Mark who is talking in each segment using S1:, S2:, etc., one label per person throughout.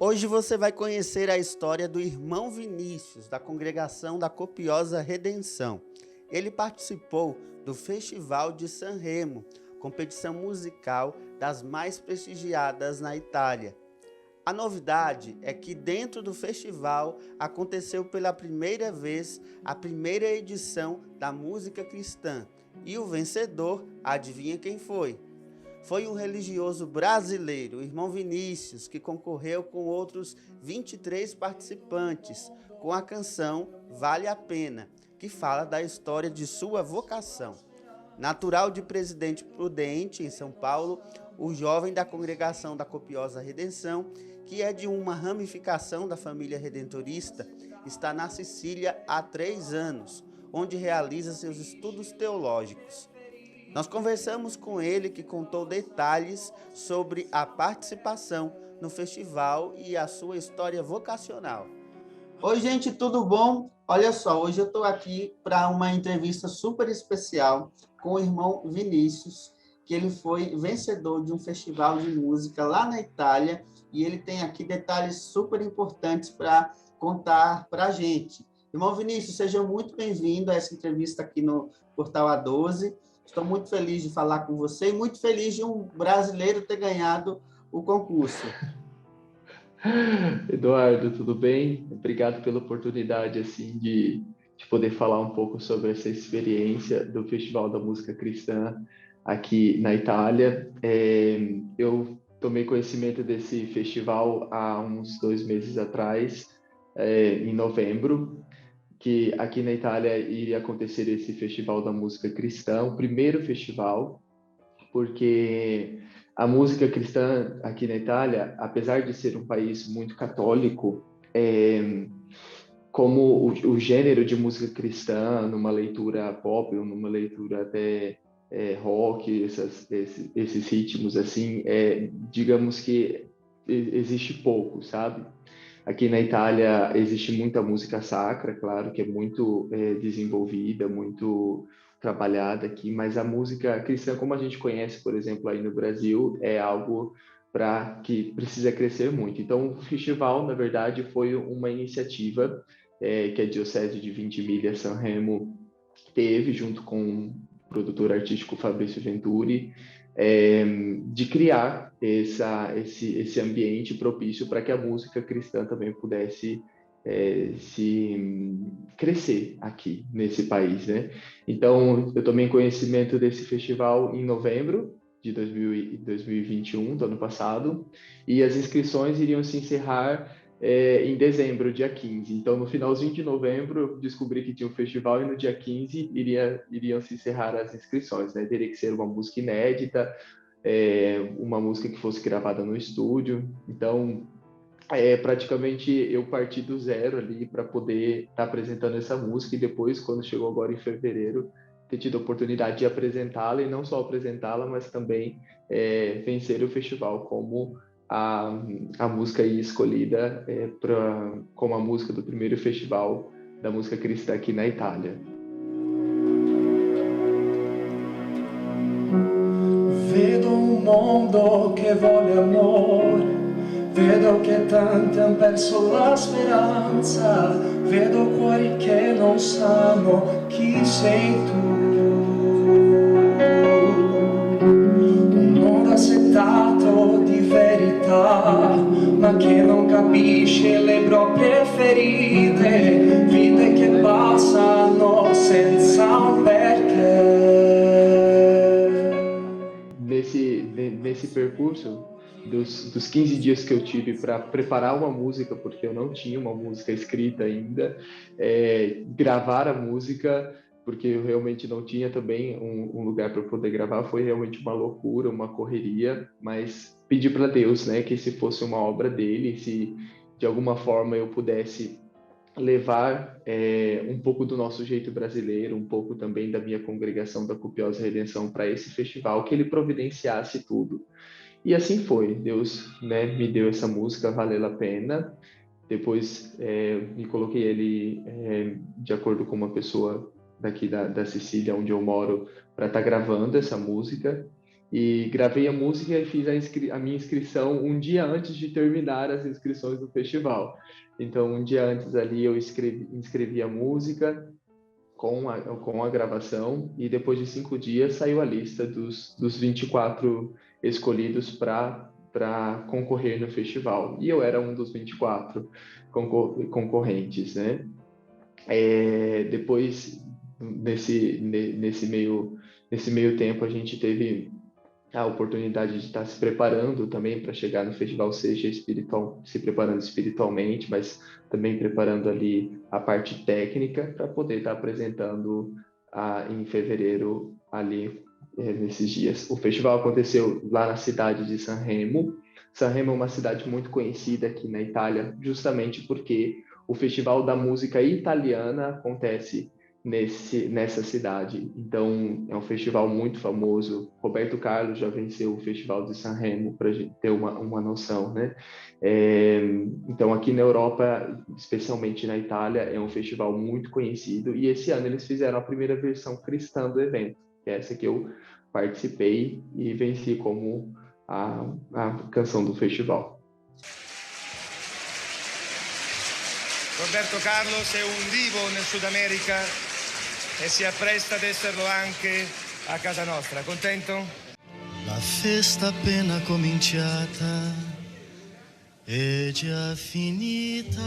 S1: Hoje você vai conhecer a história do irmão Vinícius, da congregação da Copiosa Redenção. Ele participou do Festival de Sanremo, competição musical das mais prestigiadas na Itália. A novidade é que dentro do festival aconteceu pela primeira vez a primeira edição da música cristã. E o vencedor, adivinha quem foi? Foi um religioso brasileiro, o irmão Vinícius, que concorreu com outros 23 participantes, com a canção Vale a Pena, que fala da história de sua vocação. Natural de Presidente Prudente, em São Paulo, o jovem da congregação da Copiosa Redenção, que é de uma ramificação da família redentorista, está na Sicília há 3 anos, onde realiza seus estudos teológicos. Nós conversamos com ele, que contou detalhes sobre a participação no festival e a sua história vocacional. Oi, gente, tudo bom? Olha só, hoje eu estou aqui para uma entrevista super especial com o irmão Vinícius, que ele foi vencedor de um festival de música lá na Itália, e ele tem aqui detalhes super importantes para contar para a gente. Irmão Vinícius, seja muito bem-vindo a essa entrevista aqui no Portal A12. Estou muito feliz de falar com você e muito feliz de um brasileiro ter ganhado o concurso.
S2: Eduardo, tudo bem? Obrigado pela oportunidade assim de poder falar um pouco sobre essa experiência do Festival da Música Cristã aqui na Itália. Eu tomei conhecimento desse festival há uns 2 meses atrás, em novembro, que aqui na Itália iria acontecer esse Festival da Música Cristã, o primeiro festival, porque a música cristã aqui na Itália, apesar de ser um país muito católico, como o gênero de música cristã, numa leitura pop ou numa leitura até rock, esses ritmos assim, digamos que existe pouco, sabe? Aqui na Itália existe muita música sacra, claro, que é muito desenvolvida, muito trabalhada aqui, mas a música cristã, como a gente conhece, por exemplo, aí no Brasil, é algo que precisa crescer muito. Então, o festival, na verdade, foi uma iniciativa que a Diocese de Ventimiglia Sanremo teve, junto com o produtor artístico Fabrício Venturi, de criar esse ambiente propício para que a música cristã também pudesse se crescer aqui nesse país, né? Então, eu tomei conhecimento desse festival em novembro de 2021, do ano passado, e as inscrições iriam se encerrar em dezembro, dia 15. Então, no finalzinho de novembro, eu descobri que tinha um festival e no dia 15 iriam se encerrar as inscrições, né? Teria que ser uma música inédita, uma música que fosse gravada no estúdio. Então, praticamente eu parti do zero ali para poder estar apresentando essa música, e depois, quando chegou agora em fevereiro, ter tido a oportunidade de apresentá-la, e não só apresentá-la, mas também vencer o festival como a música aí escolhida como a música do primeiro festival da música cristã aqui na Itália.
S3: Vedo un mondo che vuole amore, vedo che tanti han perso la speranza, vedo cuori che non sanno chi sei tu. Un mondo assetato di verità, ma che non capisce le proprie ferite, vite che passano senza un perché.
S2: Nesse percurso dos 15 dias que eu tive para preparar uma música, porque eu não tinha uma música escrita ainda, gravar a música, porque eu realmente não tinha também um lugar para poder gravar, foi realmente uma loucura, uma correria, mas pedi para Deus, né, que se fosse uma obra dele, se de alguma forma eu pudesse levar um pouco do nosso jeito brasileiro, um pouco também da minha congregação da Copiosa Redenção para esse festival, que ele providenciasse tudo. E assim foi. Deus, né, me deu essa música, Valeu a Pena. Depois me coloquei ali de acordo com uma pessoa daqui da Sicília, onde eu moro, para estar gravando essa música. e gravei a música e fiz a minha inscrição um dia antes de terminar as inscrições do festival. Então, um dia antes ali eu inscrevi a música com a gravação, e depois de 5 dias saiu a lista dos 24 escolhidos para concorrer no festival. E eu era um dos 24 concorrentes, né? Depois, nesse meio tempo, a gente teve a oportunidade de estar se preparando também para chegar no festival, seja se preparando espiritualmente, mas também preparando ali a parte técnica para poder estar apresentando em fevereiro ali nesses dias. O festival aconteceu lá na cidade de Sanremo. Sanremo é uma cidade muito conhecida aqui na Itália, justamente porque o Festival da Música Italiana acontece nessa cidade. Então, é um festival muito famoso. Roberto Carlos já venceu o Festival de Sanremo, para a gente ter uma noção, né? Então, aqui na Europa, especialmente na Itália, é um festival muito conhecido, e esse ano eles fizeram a primeira versão cristã do evento, que é essa que eu participei e venci como a canção do festival.
S4: Roberto Carlos è un divo nel Sud America e si appresta ad esserlo anche a casa nostra. Contento?
S5: La festa appena cominciata è già finita.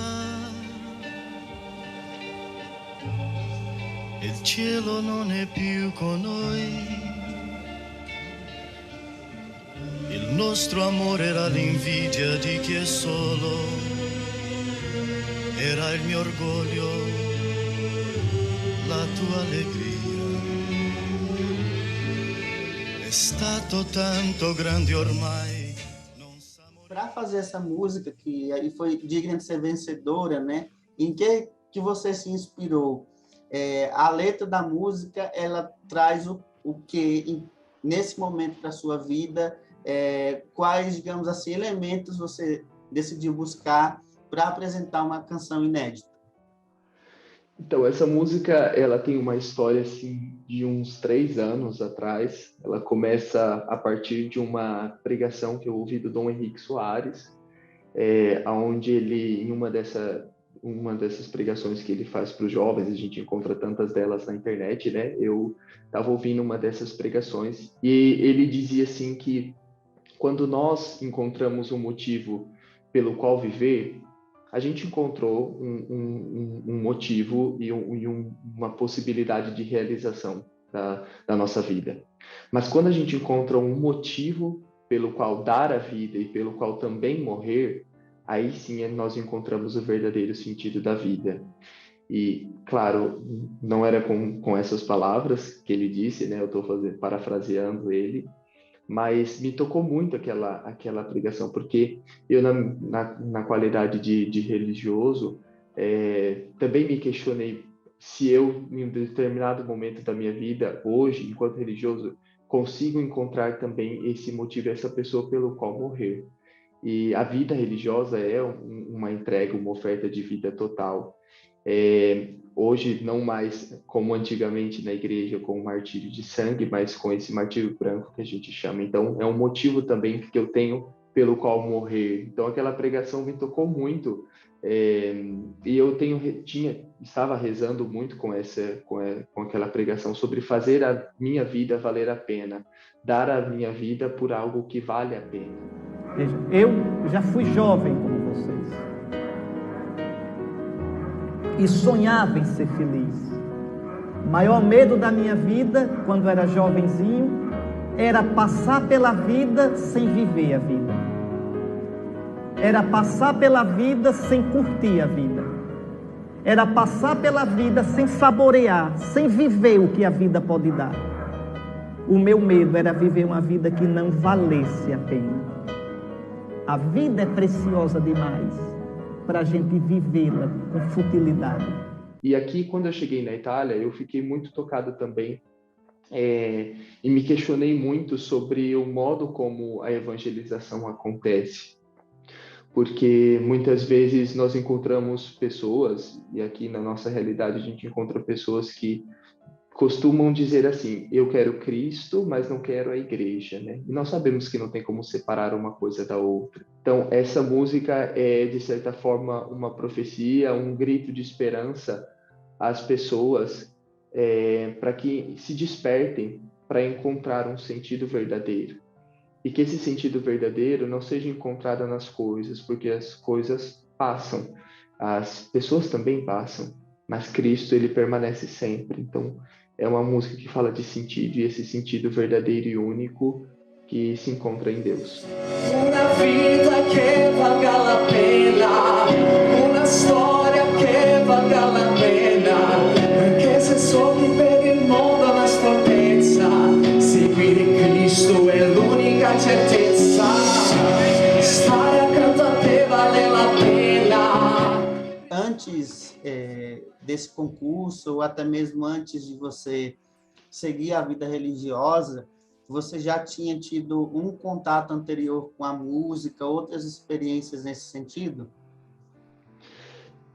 S5: Il cielo non è più con noi. Il nostro amore era l'invidia di chi è solo. Era il mio orgoglio, la tua allegria. È stato tanto grande ormai.
S1: Para fazer essa música, que aí foi digna de ser vencedora, né? Em que você se inspirou? A letra da música, ela traz o que nesse momento da sua vida, quais, digamos assim, elementos você decidiu buscar para apresentar uma canção inédita?
S2: Então, essa música, ela tem uma história, assim, de uns 3 anos atrás. Ela começa a partir de uma pregação que eu ouvi do Dom Henrique Soares, onde ele, em uma dessas pregações que ele faz para os jovens, a gente encontra tantas delas na internet, né? Eu estava ouvindo uma dessas pregações, e ele dizia, assim, que quando nós encontramos um motivo pelo qual viver, a gente encontrou um motivo e uma possibilidade de realização da nossa vida. Mas quando a gente encontra um motivo pelo qual dar a vida e pelo qual também morrer, aí sim nós encontramos o verdadeiro sentido da vida. E, claro, não era com essas palavras que ele disse, né? Eu estou parafraseando ele, mas me tocou muito aquela pregação, porque eu, na qualidade de religioso, também me questionei se eu, em um determinado momento da minha vida, hoje, enquanto religioso, consigo encontrar também esse motivo, essa pessoa pelo qual morrer. E a vida religiosa é uma entrega, uma oferta de vida total. Hoje, não mais como antigamente na igreja, com o martírio de sangue, mas com esse martírio branco que a gente chama. Então, é um motivo também que eu tenho pelo qual morrer. Então, aquela pregação me tocou muito, e eu estava rezando muito com aquela pregação sobre fazer a minha vida valer a pena, dar a minha vida por algo que vale a pena.
S6: Veja, eu já fui jovem como vocês e sonhava em ser feliz. O maior medo da minha vida, quando era jovenzinho, era passar pela vida sem viver a vida. Era passar pela vida sem curtir a vida. Era passar pela vida sem saborear, sem viver o que a vida pode dar. O meu medo era viver uma vida que não valesse a pena. A vida é preciosa demais para a gente vivê-la com futilidade.
S2: E aqui, quando eu cheguei na Itália, eu fiquei muito tocado também, e me questionei muito sobre o modo como a evangelização acontece. Porque muitas vezes nós encontramos pessoas, e aqui na nossa realidade a gente encontra pessoas que costumam dizer assim: eu quero Cristo, mas não quero a igreja, né? E nós sabemos que não tem como separar uma coisa da outra. Então, essa música é, de certa forma, uma profecia, um grito de esperança às pessoas, para que se despertem para encontrar um sentido verdadeiro. E que esse sentido verdadeiro não seja encontrado nas coisas, porque as coisas passam, as pessoas também passam, mas Cristo, ele permanece sempre. Então, é uma música que fala de sentido, e esse sentido verdadeiro e único que se encontra em Deus.
S3: Una vita che valga la pena, una storia che valga la pena, che se sogni per il mondo la stoltezza, seguire Cristo è l'unica certezza, stare accanto a te vale la pena.
S1: Antes desse concurso, ou até mesmo antes de você seguir a vida religiosa, você já tinha tido um contato anterior com a música, outras experiências nesse sentido?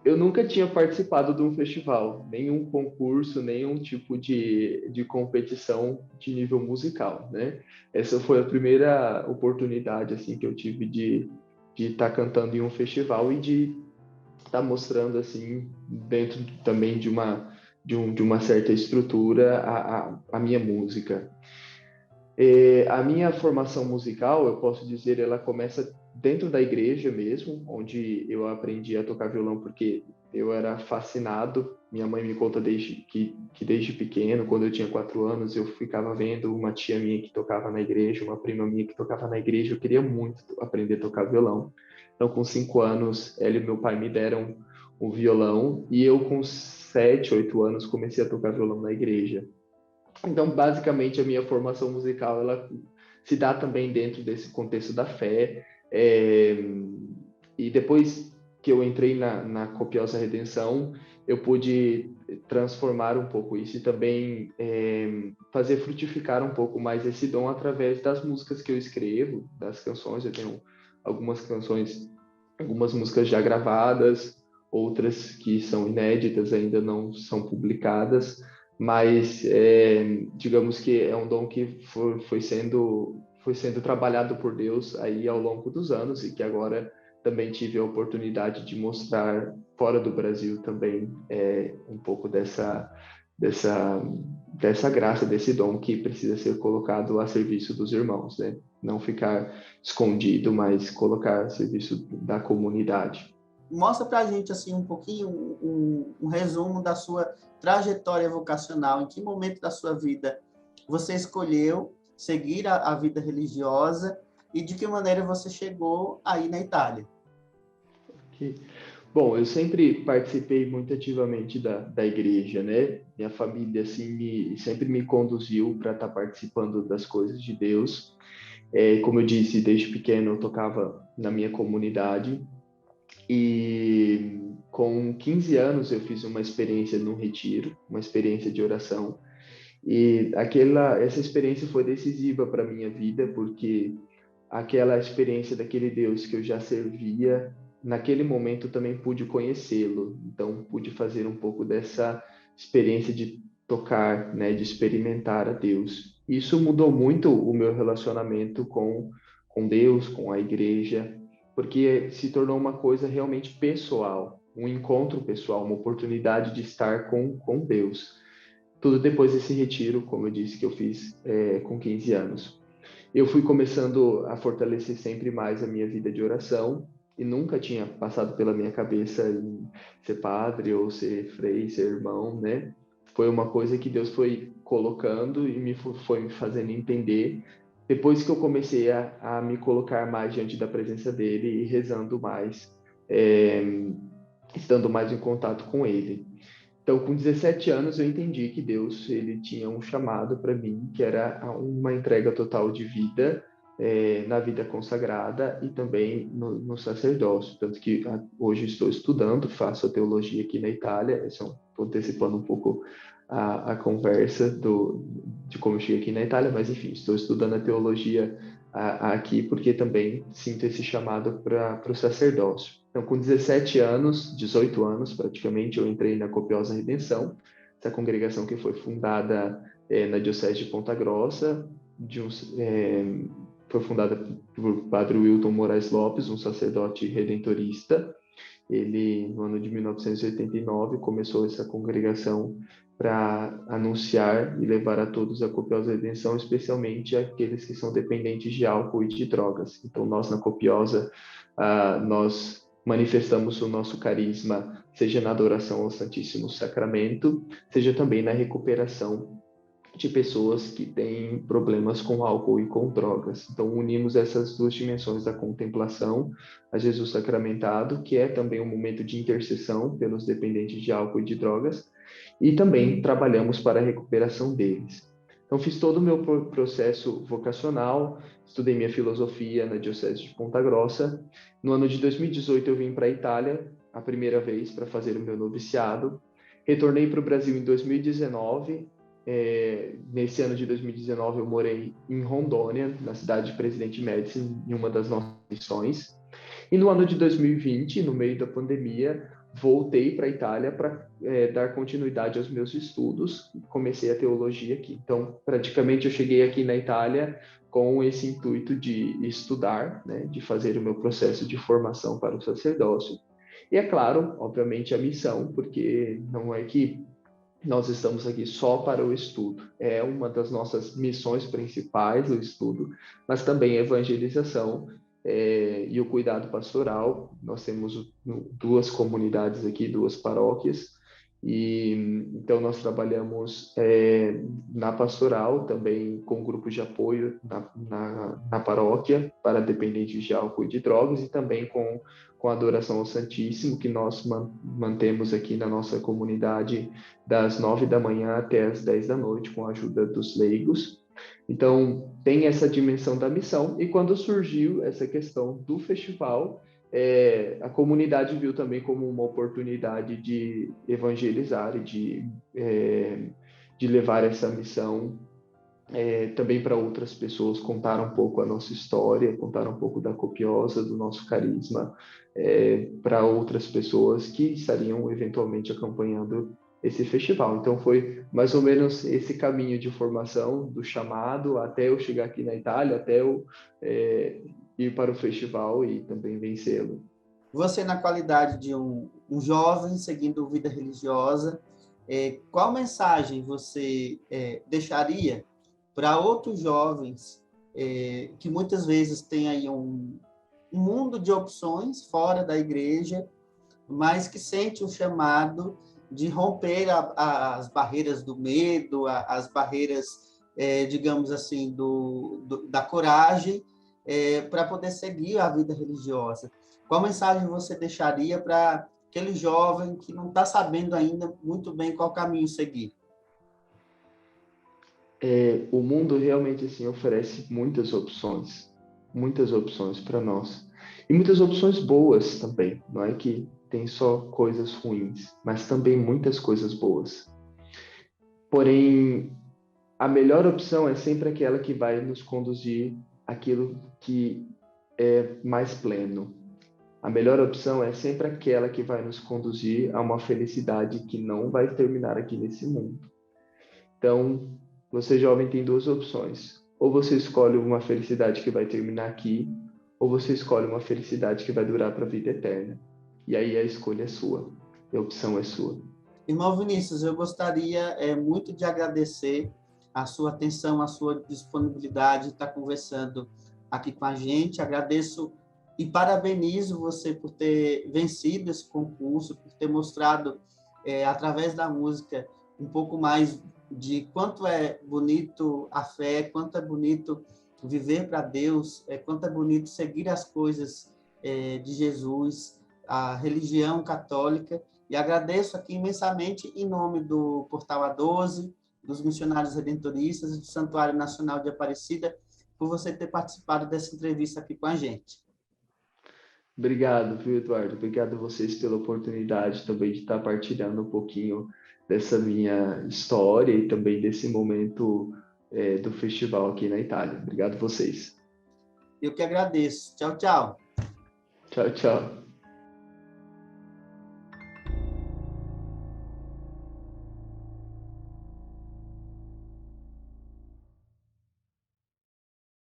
S2: Eu nunca tinha participado de um festival, nenhum concurso, nenhum tipo de competição de nível musical, né? Essa foi a primeira oportunidade assim que eu tive de estar cantando em um festival e de estar mostrando assim dentro também de uma certa estrutura a minha música. A minha formação musical, eu posso dizer, ela começa dentro da igreja mesmo, onde eu aprendi a tocar violão porque eu era fascinado. Minha mãe me conta que desde pequeno, quando eu tinha 4 anos, eu ficava vendo uma tia minha que tocava na igreja, uma prima minha que tocava na igreja. Eu queria muito aprender a tocar violão. Então, com 5 anos, ela e meu pai me deram um violão, e eu, com 7, 8 anos, comecei a tocar violão na igreja. Então, basicamente, a minha formação musical, ela se dá também dentro desse contexto da fé. E depois que eu entrei na Copiosa Redenção, eu pude transformar um pouco isso e também fazer frutificar um pouco mais esse dom através das músicas que eu escrevo, das canções. Eu tenho algumas canções, algumas músicas já gravadas, outras que são inéditas, ainda não são publicadas, mas digamos que é um dom que foi sendo trabalhado por Deus aí ao longo dos anos, e que agora também tive a oportunidade de mostrar fora do Brasil também um pouco dessa graça, desse dom que precisa ser colocado a serviço dos irmãos, né? Não ficar escondido, mas colocar a serviço da comunidade.
S1: Mostra para a gente assim, um pouquinho, um resumo da sua trajetória vocacional. Em que momento da sua vida você escolheu seguir a vida religiosa e de que maneira você chegou aí na Itália?
S2: Okay. Bom, eu sempre participei muito ativamente da igreja, né? Minha família assim sempre me conduziu para estar participando das coisas de Deus. Como eu disse, desde pequeno eu tocava na minha comunidade, e com 15 anos eu fiz uma experiência num retiro, uma experiência de oração, e essa experiência foi decisiva para a minha vida, porque aquela experiência daquele Deus que eu já servia, naquele momento também pude conhecê-lo. Então pude fazer um pouco dessa experiência de tocar, né, de experimentar a Deus. Isso mudou muito o meu relacionamento com Deus, com a igreja, porque se tornou uma coisa realmente pessoal, um encontro pessoal, uma oportunidade de estar com Deus. Tudo depois desse retiro, como eu disse, que eu fiz com 15 anos. Eu fui começando a fortalecer sempre mais a minha vida de oração, e nunca tinha passado pela minha cabeça em ser padre ou ser frei, ser irmão, né? Foi uma coisa que Deus foi colocando e foi me fazendo entender depois que eu comecei a me colocar mais diante da presença dele e rezando mais, estando mais em contato com ele. Então, com 17 anos, eu entendi que Deus ele tinha um chamado para mim, que era uma entrega total de vida, na vida consagrada e também no sacerdócio. Tanto que hoje estou estudando, faço a teologia aqui na Itália. Estou antecipando um pouco a conversa de como eu cheguei aqui na Itália, mas enfim, estou estudando a teologia aqui porque também sinto esse chamado para o sacerdócio. Então, com 17 anos, 18 anos praticamente, eu entrei na Copiosa Redenção. essa congregação que foi fundada na Diocese de Ponta Grossa, foi fundada por Padre Wilton Moraes Lopes, um sacerdote redentorista. Ele, no ano de 1989, começou essa congregação para anunciar e levar a todos a copiosa redenção, especialmente aqueles que são dependentes de álcool e de drogas. Então, nós, na Copiosa, nós manifestamos o nosso carisma, seja na adoração ao Santíssimo Sacramento, seja também na recuperação de pessoas que têm problemas com álcool e com drogas. Então, unimos essas duas dimensões da contemplação a Jesus sacramentado, que é também um momento de intercessão pelos dependentes de álcool e de drogas, e também trabalhamos para a recuperação deles. Então, fiz todo o meu processo vocacional, estudei minha filosofia na Diocese de Ponta Grossa. No ano de 2018, eu vim para a Itália, a primeira vez, para fazer o meu noviciado. Retornei para o Brasil em 2019. Nesse ano de 2019, eu morei em Rondônia, na cidade de Presidente Médici, em uma das nossas missões. E no ano de 2020, no meio da pandemia, voltei para a Itália para dar continuidade aos meus estudos. Comecei a teologia aqui. Então, praticamente, eu cheguei aqui na Itália com esse intuito de estudar, né, de fazer o meu processo de formação para o sacerdócio. E, é claro, obviamente, a missão, porque não é que nós estamos aqui só para o estudo. É uma das nossas missões principais, o estudo, mas também a evangelização e o cuidado pastoral. Nós temos duas comunidades aqui, duas paróquias, e então nós trabalhamos na pastoral, também com grupos de apoio na paróquia para dependentes de álcool e de drogas, e também com a adoração ao Santíssimo, que nós mantemos aqui na nossa comunidade das 9 da manhã até as 10 da noite, com a ajuda dos leigos. Então, tem essa dimensão da missão, e quando surgiu essa questão do festival, a comunidade viu também como uma oportunidade de evangelizar e de levar essa missão também para outras pessoas, contar um pouco a nossa história, contar um pouco da Copiosa, do nosso carisma, para outras pessoas que estariam eventualmente acompanhando esse festival. Então foi mais ou menos esse caminho de formação, do chamado, até eu chegar aqui na Itália, até eu ir para o festival e também vencê-lo.
S1: Você, na qualidade de um jovem seguindo vida religiosa, qual mensagem você deixaria para outros jovens que muitas vezes têm aí um mundo de opções fora da igreja, mas que sente o chamado de romper as barreiras do medo, as barreiras, digamos assim, da coragem, para poder seguir a vida religiosa? Qual mensagem você deixaria para aquele jovem que não está sabendo ainda muito bem qual caminho seguir?
S2: O mundo realmente assim oferece muitas opções para nós, e muitas opções boas também. Não é que tem só coisas ruins, mas também muitas coisas boas. Porém, a melhor opção é sempre aquela que vai nos conduzir àquilo que é mais pleno. A melhor opção é sempre aquela que vai nos conduzir a uma felicidade que não vai terminar aqui nesse mundo. Então, você jovem tem duas opções. Ou você escolhe uma felicidade que vai terminar aqui, ou você escolhe uma felicidade que vai durar para a vida eterna. E aí a escolha é sua, a opção é sua.
S1: Irmão Vinícius, eu gostaria muito de agradecer a sua atenção, a sua disponibilidade de estar conversando aqui com a gente. Agradeço e parabenizo você por ter vencido esse concurso, por ter mostrado, através da música, um pouco mais de quanto é bonito a fé, quanto é bonito viver para Deus, quanto é bonito seguir as coisas de Jesus, a religião católica. E agradeço aqui imensamente em nome do Portal A12, dos Missionários Redentoristas e do Santuário Nacional de Aparecida, por você ter participado dessa entrevista aqui com a gente.
S2: Obrigado, viu, Eduardo? Obrigado a vocês pela oportunidade também de estar partilhando um pouquinho dessa minha história e também desse momento do festival aqui na Itália. Obrigado a vocês.
S1: Eu que agradeço. Tchau, tchau.
S2: Tchau, tchau.